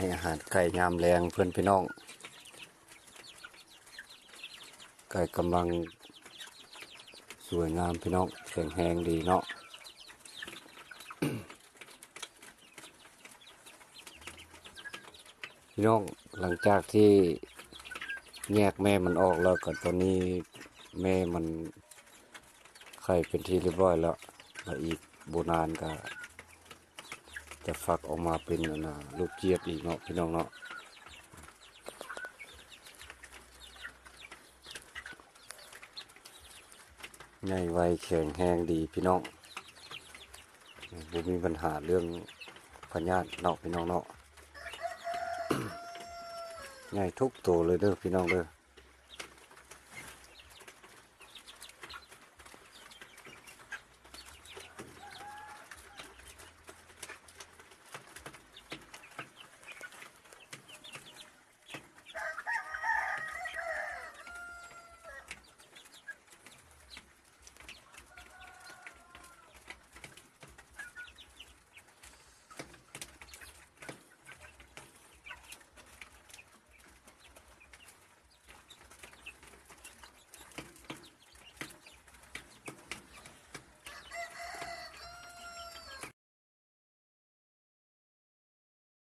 ให้อาหารไก่ยามแรงเพื่อนพี่น้องไก่กำลังสวยงามพี่น้องแข็งแรงดีเนาะ พี่น้องหลังจากที่แยกแม่มันออกแล้วก็ตอนนี้แม่มันไข่เป็นที่เรียบร้อยแล้วอีกโบนานก็จะฟักออกมาเป็นลูกเจี๊ยบอีกเนาะพี่น้องเนาะใหญ่ไวแข็งแรงดีพี่น้องบ่มีปัญหาเรื่องพยาธิเนาะพี่น้องเนาะ ใหญ่ทุกตัวเลยเด้อพี่น้องเด้อ